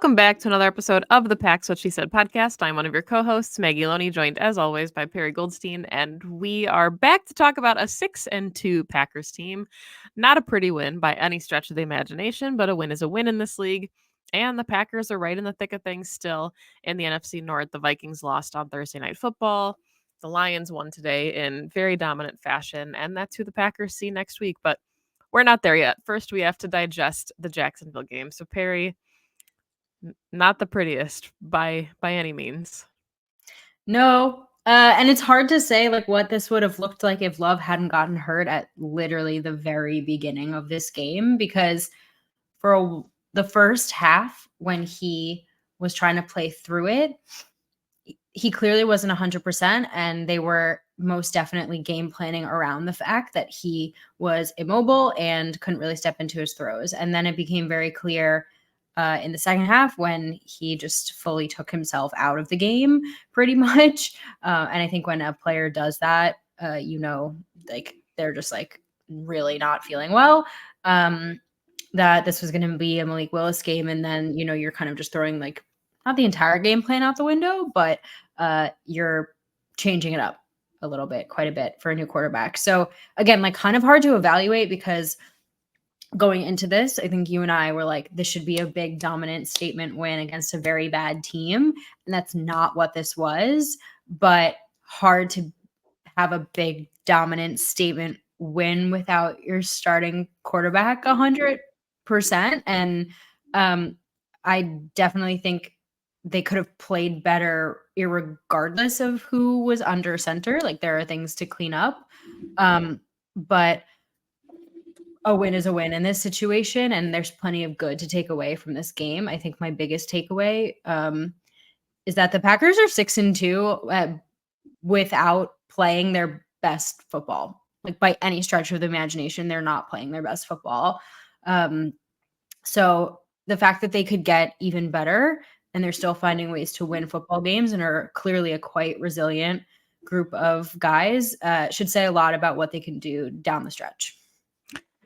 Welcome back to another episode of the Pax What She Said podcast. I'm one of your co-hosts, Maggie Loney, joined as always by Perry Goldstein, and we are back to talk about a 6-2 Packers team. Not a pretty win by any stretch of the imagination, but a win is a win in this league. And the Packers are right in the thick of things still in the NFC North. The Vikings lost on Thursday Night Football. The Lions won today in very dominant fashion, and that's who the Packers see next week. But we're not there yet. First, we have to digest the Jacksonville game. So, Perry, not the prettiest by any means. No. And it's hard to say like what this would have looked like if Love hadn't gotten hurt at literally the very beginning of this game, because for the first half, when he was trying to play through it, he clearly wasn't 100%, and they were most definitely game planning around the fact that he was immobile and couldn't really step into his throws. And then it became very clear in the second half when he just fully took himself out of the game pretty much. And I think when a player does that, like they're just like really not feeling well, that this was going to be a Malik Willis game. And then, you're kind of just throwing like not the entire game plan out the window, but you're changing it up a little bit, quite a bit for a new quarterback. So again, like kind of hard to evaluate because going into this, I think you and I were like, this should be a big dominant statement win against a very bad team. And that's not what this was, but hard to have a big dominant statement win without your starting quarterback 100%. And I definitely think they could have played better irregardless of who was under center. Like there are things to clean up. But a win is a win in this situation, and there's plenty of good to take away from this game. I think my biggest takeaway is that the Packers are 6-2 without playing their best football. Like by any stretch of the imagination, they're not playing their best football. So the fact that they could get even better and they're still finding ways to win football games and are clearly a quite resilient group of guys should say a lot about what they can do down the stretch.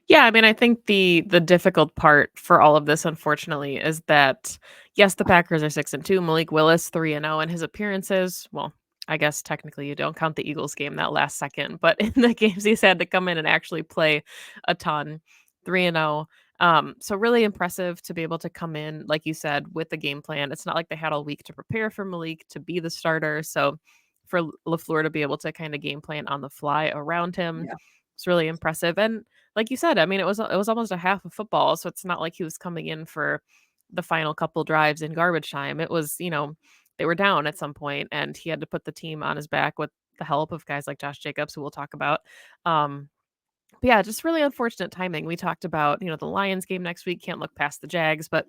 Yeah, I mean, I think the difficult part for all of this, unfortunately, is that yes, the Packers are 6-2. Malik Willis 3-0 in his appearances. Well, I guess technically you don't count the Eagles game that last second, but in the games he's had to come in and actually play a ton, 3-0. So really impressive to be able to come in, like you said, with the game plan. It's not like they had all week to prepare for Malik to be the starter. So for LaFleur to be able to kind of game plan on the fly around him, it's really impressive. And like you said, I mean, it was almost a half of football, so it's not like he was coming in for the final couple drives in garbage time. It was, they were down at some point, and he had to put the team on his back with the help of guys like Josh Jacobs, who we'll talk about. But yeah, just really unfortunate timing. We talked about, the Lions game next week. Can't look past the Jags, but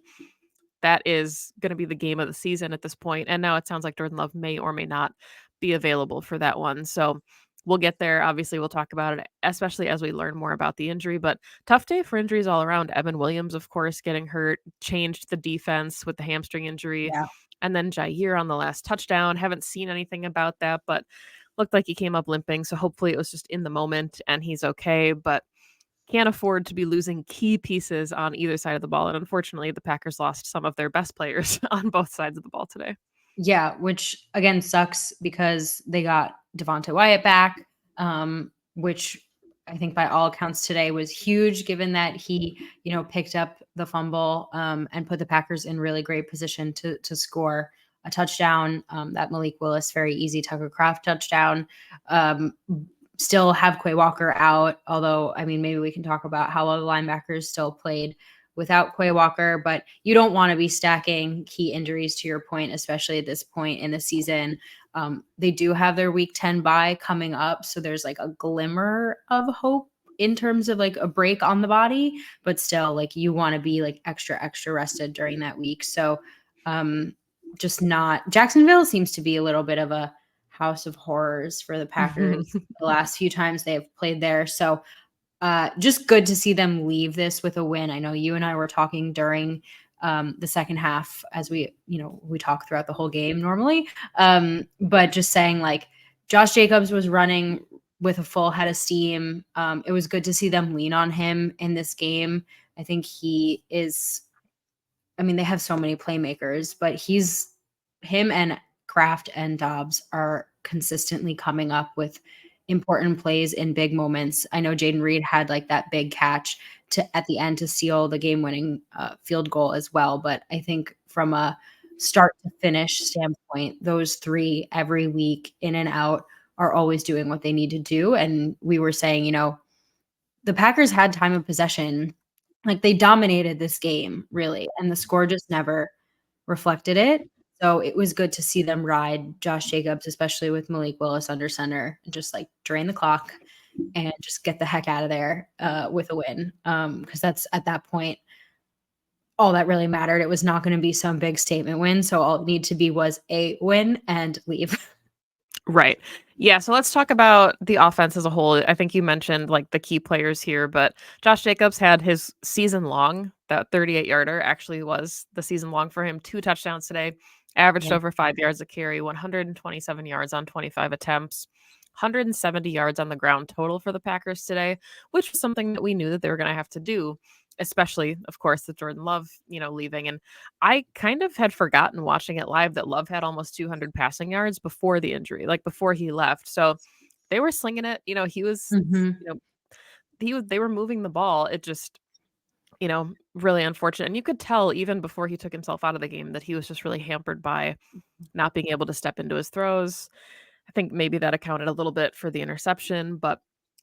that is going to be the game of the season at this point. And now it sounds like Jordan Love may or may not be available for that one. So we'll get there. Obviously, we'll talk about it, especially as we learn more about the injury. But tough day for injuries all around. Evan Williams, of course, getting hurt, changed the defense with the hamstring injury. Yeah. And then Jair on the last touchdown. Haven't seen anything about that, but looked like he came up limping. So hopefully it was just in the moment and he's okay. But can't afford to be losing key pieces on either side of the ball. And unfortunately, the Packers lost some of their best players on both sides of the ball today. Yeah, which again sucks because they got Devonte Wyatt back, which I think by all accounts today was huge, given that he, picked up the fumble and put the Packers in really great position to score a touchdown. That Malik Willis, very easy Tucker Kraft touchdown. Still have Quay Walker out, although, I mean, maybe we can talk about how well the linebackers still played without Quay Walker, but you don't want to be stacking key injuries, to your point, especially at this point in the season. They do have their week 10 bye coming up, so there's like a glimmer of hope in terms of like a break on the body, but still like you want to be like extra rested during that week. So just not, Jacksonville seems to be a little bit of a house of horrors for the Packers the last few times they've played there. So just good to see them leave this with a win. I know you and I were talking during the second half as we talk throughout the whole game normally. But just saying, like, Josh Jacobs was running with a full head of steam. It was good to see them lean on him in this game. I think he is I mean, they have so many playmakers, but him and Kraft and Dobbs are consistently coming up with important plays in big moments. I know Jaden Reed had like that big catch to at the end to seal the game-winning field goal as well. But I think from a start to finish standpoint, those three every week in and out are always doing what they need to do. And we were saying, the Packers had time of possession. Like, they dominated this game, really, and the score just never reflected it. So it was good to see them ride Josh Jacobs, especially with Malik Willis under center, and just, like, drain the clock and just get the heck out of there, with a win, because that's at that point, all that really mattered. It was not gonna be some big statement win, so all it needed to be was a win and leave. Right. Yeah. So let's talk about the offense as a whole. I think you mentioned like the key players here, but Josh Jacobs had his season long, that 38-yarder actually was the season long for him. 2 touchdowns today, averaged Yeah. over 5 yards a carry, 127 yards on 25 attempts, 170 yards on the ground total for the Packers today, which was something that we knew that they were going to have to do, especially, of course, with Jordan Love, leaving. And I kind of had forgotten watching it live that Love had almost 200 passing yards before the injury, like before he left. So they were slinging it. He was, Mhm. they were moving the ball. It just, really unfortunate. And you could tell even before he took himself out of the game that he was just really hampered by not being able to step into his throws. I think maybe that accounted a little bit for the interception, but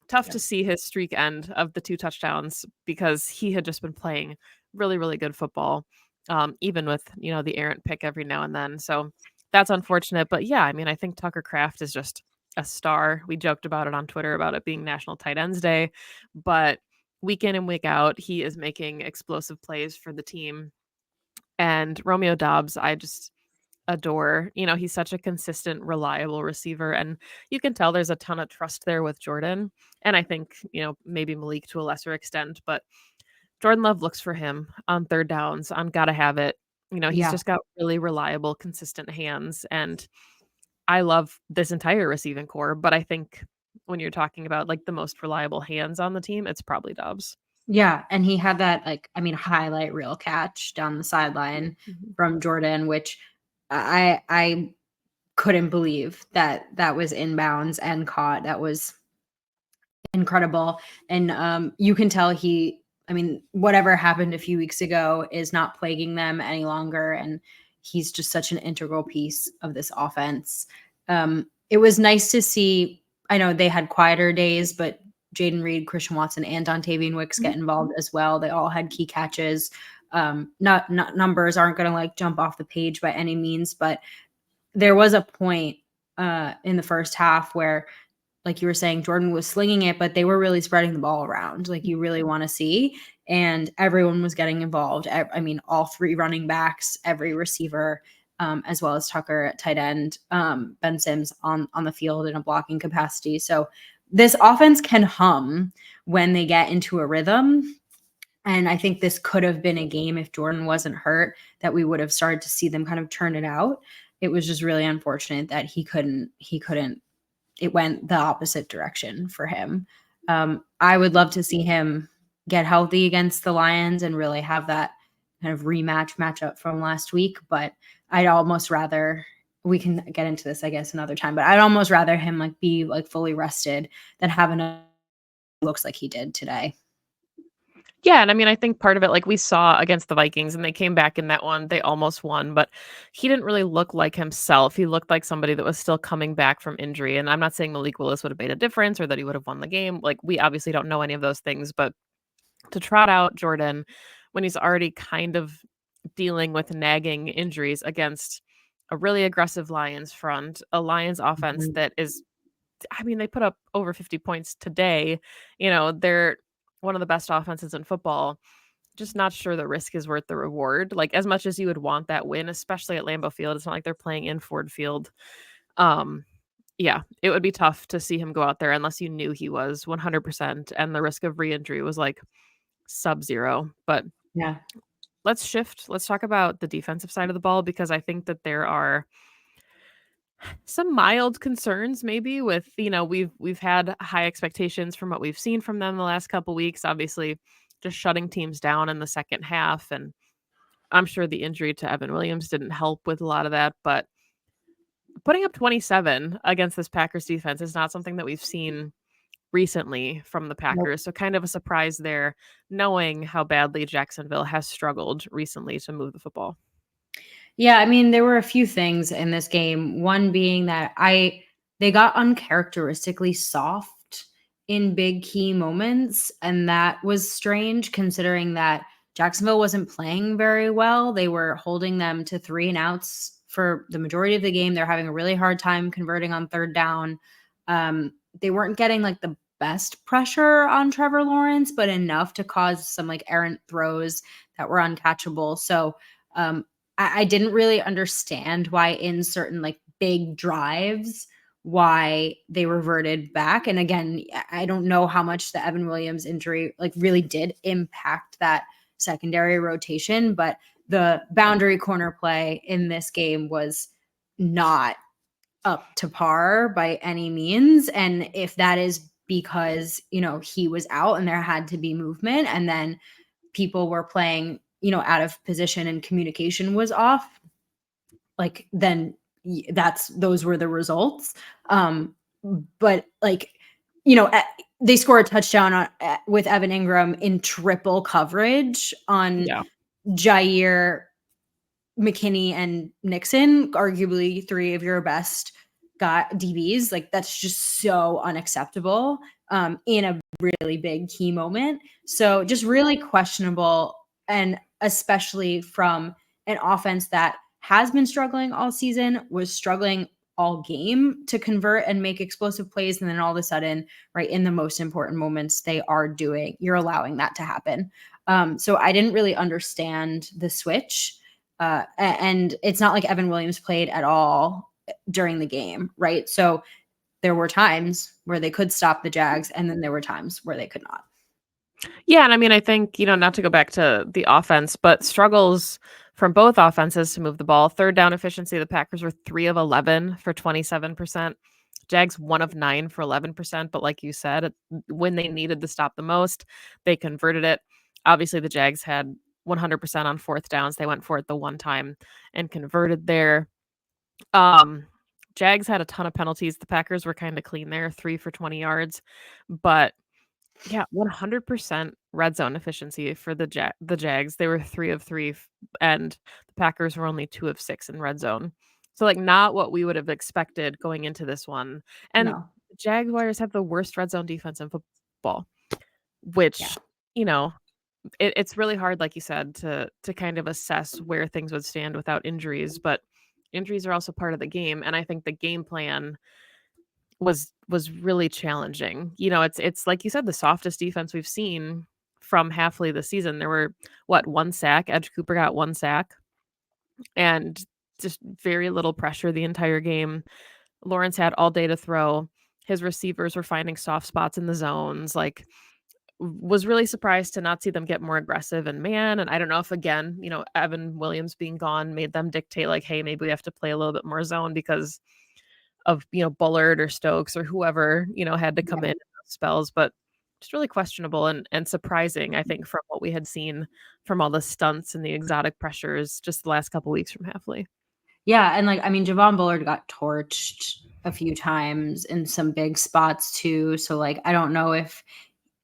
tough Yeah. to see his streak end of the 2 touchdowns because he had just been playing really, really good football, even with, the errant pick every now and then. So that's unfortunate. But yeah, I mean, I think Tucker Kraft is just a star. We joked about it on Twitter about it being National Tight Ends Day, but week in and week out, he is making explosive plays for the team. And Romeo Dobbs, I just adore. He's such a consistent, reliable receiver, and you can tell there's a ton of trust there with Jordan. And I think, maybe Malik to a lesser extent, but Jordan Love looks for him on third downs, on gotta have it. He's Yeah. just got really reliable, consistent hands. And I love this entire receiving core, but I think when you're talking about like the most reliable hands on the team, it's probably Dobbs. Yeah, and he had that, like, I mean, highlight reel catch down the sideline Mhm. from Jordan, which I couldn't believe that that was inbounds and caught. That was incredible, and, you can tell I mean, whatever happened a few weeks ago is not plaguing them any longer, and he's just such an integral piece of this offense. It was nice to see. I know they had quieter days, but Jaden Reed, Christian Watson, and Dontavian Wicks get involved as well. They all had key catches. Not numbers aren't gonna, like, jump off the page by any means, but there was a point, in the first half where, like you were saying, Jordan was slinging it, but they were really spreading the ball around, like you really want to see. And everyone was getting involved. I mean, all three running backs, every receiver, as well as Tucker at tight end, Ben Sims on the field in a blocking capacity. So this offense can hum when they get into a rhythm. And I think this could have been a game if Jordan wasn't hurt that we would have started to see them kind of turn it out. It was just really unfortunate that he couldn't it went the opposite direction for him. I would love to see him get healthy against the Lions and really have that kind of matchup from last week. But I'd almost rather we can get into this, I guess, another time. But I'd almost rather him like be like fully rested than having a looks like he did today. Yeah, and I mean, I think part of it, like we saw against the Vikings, and they came back in that one, they almost won, but he didn't really look like himself. He looked like somebody that was still coming back from injury. And I'm not saying Malik Willis would have made a difference or that he would have won the game. Like, we obviously don't know any of those things, but to trot out Jordan when he's already kind of dealing with nagging injuries against a really aggressive Lions front, a Lions offense Mhm. that is, I mean, they put up over 50 points today. They're one of the best offenses in football. Just not sure the risk is worth the reward. Like, as much as you would want that win, especially at Lambeau Field, it's not like they're playing in Ford Field. Um, yeah, it would be tough to see him go out there unless you knew he was 100% and the risk of re-injury was like sub-zero. But Yeah. let's shift. Let's talk about the defensive side of the ball because I think that there are some mild concerns maybe with, we've had high expectations from what we've seen from them the last couple weeks, obviously just shutting teams down in the second half and I'm sure the injury to Evan Williams didn't help with a lot of that, but putting up 27 against this Packers defense is not something that we've seen recently from the Nope. Packers. So kind of a surprise there, knowing how badly Jacksonville has struggled recently to move the football. Yeah, I mean, there were a few things in this game. One being that they got uncharacteristically soft in big key moments, and that was strange considering that Jacksonville wasn't playing very well. They were holding them to 3-and-outs for the majority of the game. They're having a really hard time converting on third down. They weren't getting like the best pressure on Trevor Lawrence, but enough to cause some like errant throws that were uncatchable. So I didn't really understand why in certain like big drives why they reverted back. And again, I don't know how much the Evan Williams injury like really did impact that secondary rotation, but the boundary corner play in this game was not up to par by any means. And if that is because, he was out and there had to be movement and then people were playing, out of position and communication was off, like then those were the results. But like, they score a touchdown with Evan Ingram in triple coverage on Yeah. Jair, McKinney, and Nixon, arguably three of your best DBs. Like that's just so unacceptable in a really big key moment. So just really questionable, and especially from an offense that has been struggling all season, was struggling all game to convert and make explosive plays. And then all of a sudden, right in the most important moments, you're allowing that to happen. So I didn't really understand the switch. And it's not like Evan Williams played at all during the game, right? So there were times where they could stop the Jags, and then there were times where they could not. Yeah, and I mean, I think, not to go back to the offense, but struggles from both offenses to move the ball. Third down efficiency, the Packers were 3 of 11 for 27%. Jags 1 of 9 for 11%, but like you said, when they needed to stop the most, they converted it. Obviously, the Jags had 100% on fourth downs. They went for it the one time and converted there. Jags had a ton of penalties. The Packers were kind of clean there, 3 for 20 yards, but yeah, 100% red zone efficiency for the Jags. They were 3 of 3 and the Packers were only 2 of 6 in red zone. So like not what we would have expected going into this one. And No. Jaguars have the worst red zone defense in football, which, Yeah. it's really hard, like you said, to kind of assess where things would stand without injuries, but injuries are also part of the game. And I think the game plan was really challenging. It's like you said, the softest defense we've seen from halfway the season. There were one sack. Edge Cooper got one sack, and just very little pressure the entire game. Lawrence had all day to throw. His receivers were finding soft spots in the zones. Like, was really surprised to not see them get more aggressive and man. And I don't know if again, Evan Williams being gone made them dictate like, hey, maybe we have to play a little bit more zone because of, Bullard or Stokes or whoever, had to come in those spells, but just really questionable and surprising, I think, from what we had seen from all the stunts and the exotic pressures just the last couple weeks from Halfley. Yeah, and like I mean, Javon Bullard got torched a few times in some big spots too. So like I don't know if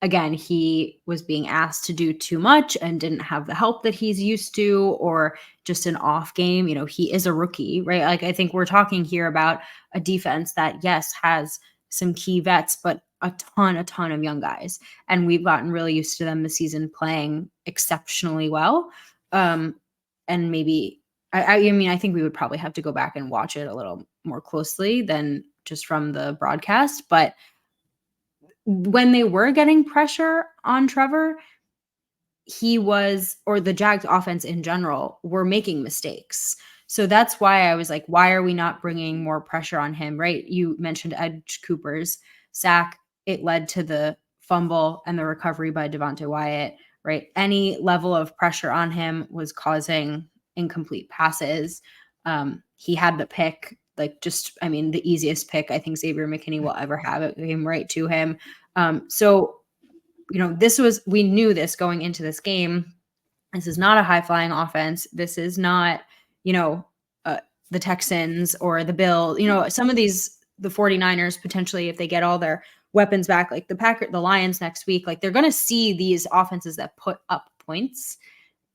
again he was being asked to do too much and didn't have the help that he's used to, or just an off game. He is a rookie, right? Like I think we're talking here about a defense that yes has some key vets, but a ton of young guys, and we've gotten really used to them this season playing exceptionally well. And maybe I mean, I think we would probably have to go back and watch it a little more closely than just from the broadcast. But when they were getting pressure on Trevor, or the Jags offense in general were making mistakes. So that's why I was like, why are we not bringing more pressure on him? Right. You mentioned Edge Cooper's sack. It led to the fumble and the recovery by Devonte Wyatt, right? Any level of pressure on him was causing incomplete passes. He had the pick, the easiest pick I think Xavier McKinney will ever have. It came right to him. So we knew this going into this game. This is not a high-flying offense. This is not, you know, the Texans or the Bills. You know, some of these, the 49ers, potentially, if they get all their weapons back, like the Lions next week, like they're going to see these offenses that put up points.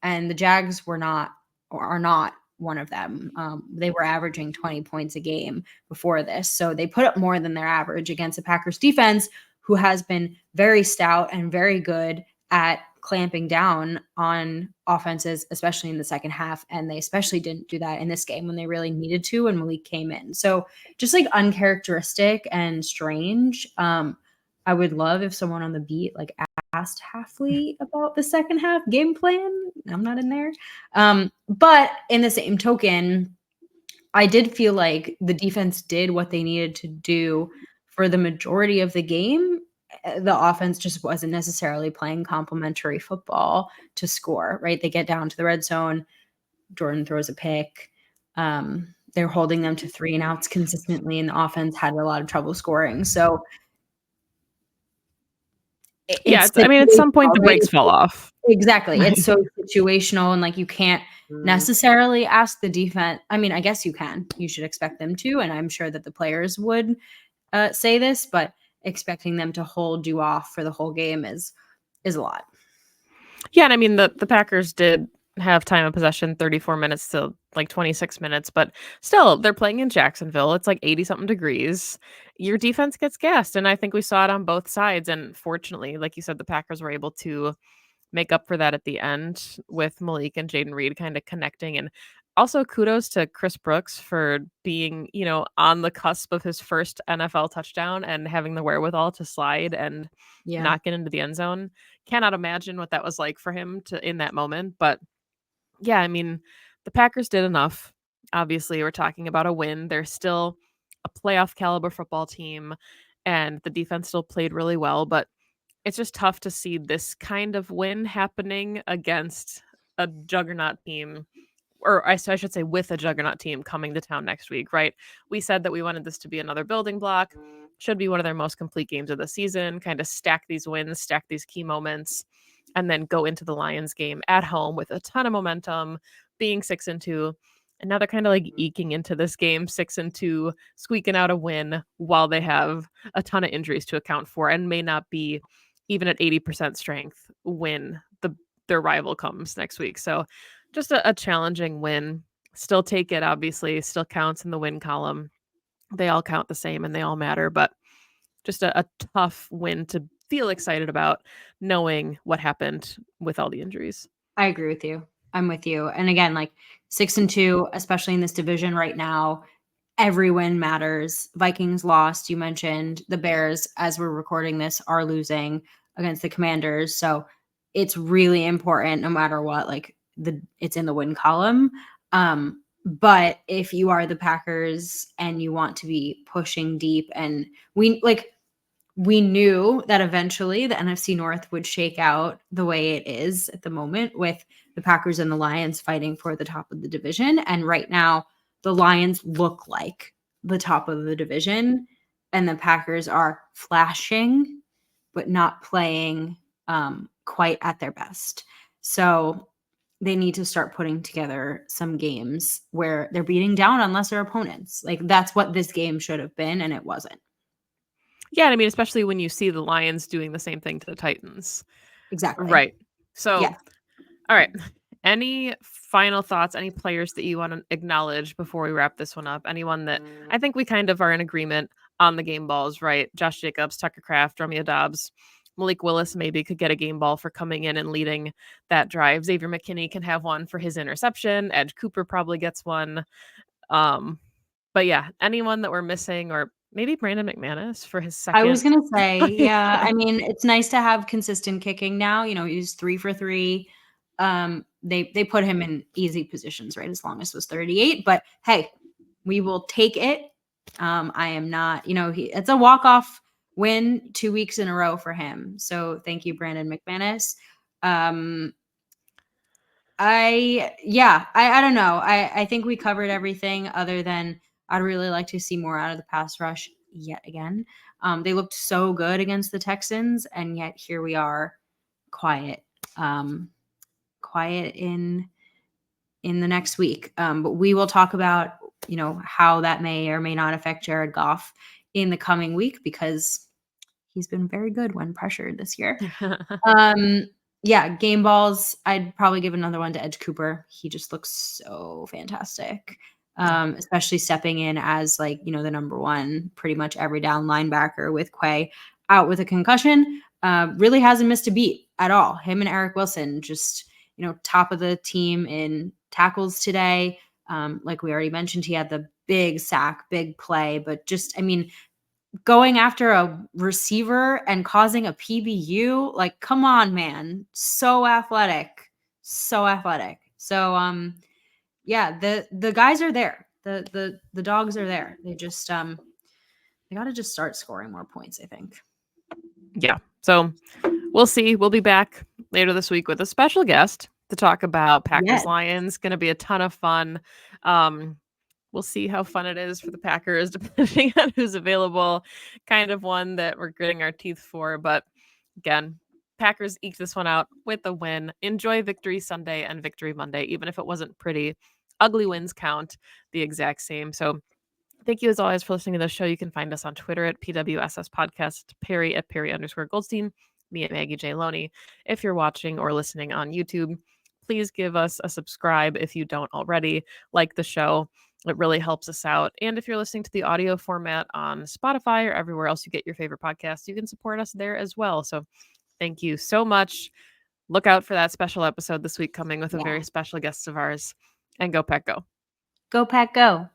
And the Jags were not, or are not, one of them. They were averaging 20 points a game before this. So they put up more than their average against the Packers defense, who has been very stout and very good at clamping down on offenses, especially in the second half. And they especially didn't do that in this game when they really needed to when Malik came in. So just like uncharacteristic and strange. I would love if someone on the beat like asked Halfley about the second half game plan. I'm not in there. But in the same token, I did feel like the defense did what they needed to do for the majority of the game. The offense just wasn't necessarily playing complementary football to score, right? They get down to the red zone. Jordan throws a pick. They're holding them to 3 and outs consistently, and the offense had a lot of trouble scoring. So I mean, at some point the brakes fall off. Exactly. It's so situational, and like you can't necessarily ask the defense. I mean, I guess you can. You should expect them to, and I'm sure that the players would say this, but expecting them to hold you off for the whole game is a lot. Yeah, and I mean the Packers did have time of possession 34 minutes to like 26 minutes, but still they're playing in Jacksonville. It's like 80 something degrees. Your defense gets gassed, and I think we saw it on both sides. And fortunately, like you said, the Packers were able to make up for that at the end with Malik and Jaden Reed kind of connecting. And also kudos to Chris Brooks for being, on the cusp of his first NFL touchdown and having the wherewithal to slide and not get into the end zone. Cannot imagine what that was like for him to in that moment. But yeah, I mean, the Packers did enough. Obviously, we're talking about a win. They're still a playoff caliber football team, and the defense still played really well. But it's just tough to see this kind of win happening against a juggernaut team, or I should say with a juggernaut team coming to town next week, right? We said that we wanted this to be another building block, should be one of their most complete games of the season, kind of stack these wins, stack these key moments, and then go into the Lions game at home with a ton of momentum, being 6-2. And now they're kind of like eking into this game 6-2, squeaking out a win while they have a ton of injuries to account for and may not be even at 80% strength when their rival comes next week. So just a challenging win. Still take it, obviously, still counts in the win column. They all count the same and they all matter, but just a tough win to feel excited about, knowing what happened with all the injuries. I agree with you. I'm with you. And again, like 6-2, especially in this division right now, every win matters. Vikings lost. You mentioned the Bears, as we're recording this, are losing against the Commanders. So it's really important no matter what, like it's in the win column. But if you are the Packers and you want to be pushing deep, and we knew that eventually the NFC North would shake out the way it is at the moment, with the Packers and the Lions fighting for the top of the division. And right now, the Lions look like the top of the division, and the Packers are flashing, but not playing quite at their best. So they need to start putting together some games where they're beating down on lesser opponents. Like that's what this game should have been, and it wasn't. Yeah, I mean, especially when you see the Lions doing the same thing to the Titans. Exactly. Right. So, yeah. All right. Any final thoughts, any players that you want to acknowledge before we wrap this one up? Anyone that I think we kind of are in agreement on the game balls, right? Josh Jacobs, Tucker Kraft, Romeo Dobbs, Malik Willis maybe could get a game ball for coming in and leading that drive. Xavier McKinney can have one for his interception. Edge Cooper probably gets one. But yeah, anyone that we're missing, or maybe Brandon McManus for his second. I was going to say, yeah, I mean, it's nice to have consistent kicking now. He's 3 for 3. They put him in easy positions, right? As long as it was 38, but hey, we will take it. I am not, it's a walk-off win 2 weeks in a row for him. So thank you, Brandon McManus. I don't know. I think we covered everything, other than I'd really like to see more out of the pass rush yet again. They looked so good against the Texans, and yet here we are, quiet. quiet in the next week. But we will talk about, how that may or may not affect Jared Goff in the coming week, because he's been very good when pressured this year. Yeah, game balls, I'd probably give another one to Edge Cooper. He just looks so fantastic. Especially stepping in as the number one pretty much every down linebacker with Quay out with a concussion. Really hasn't missed a beat at all. Him and Eric Wilson just, top of the team in tackles today. Like we already mentioned, he had the big sack, big play, but just, going after a receiver and causing a PBU, come on, man. So athletic. So athletic. So, yeah, the guys are there. The dogs are there. They just, they got to just start scoring more points, I think. Yeah. So we'll see. We'll be back later this week with a special guest to talk about Packers Lions. Going to be a ton of fun. We'll see how fun it is for the Packers, depending on who's available. Kind of one that we're gritting our teeth for. But again, Packers eked this one out with a win. Enjoy Victory Sunday and Victory Monday, even if it wasn't pretty. Ugly wins count the exact same. So thank you as always for listening to this show. You can find us on Twitter at PWSS Podcast, Perry at Perry_Goldstein, me at Maggie J. Loney. If you're watching or listening on YouTube, please give us a subscribe if you don't already. Like the show. It really helps us out. And if you're listening to the audio format on Spotify or everywhere else you get your favorite podcasts, you can support us there as well. So thank you so much. Look out for that special episode this week coming with a very special guest of ours. And go Pack Go. Go Pack Go.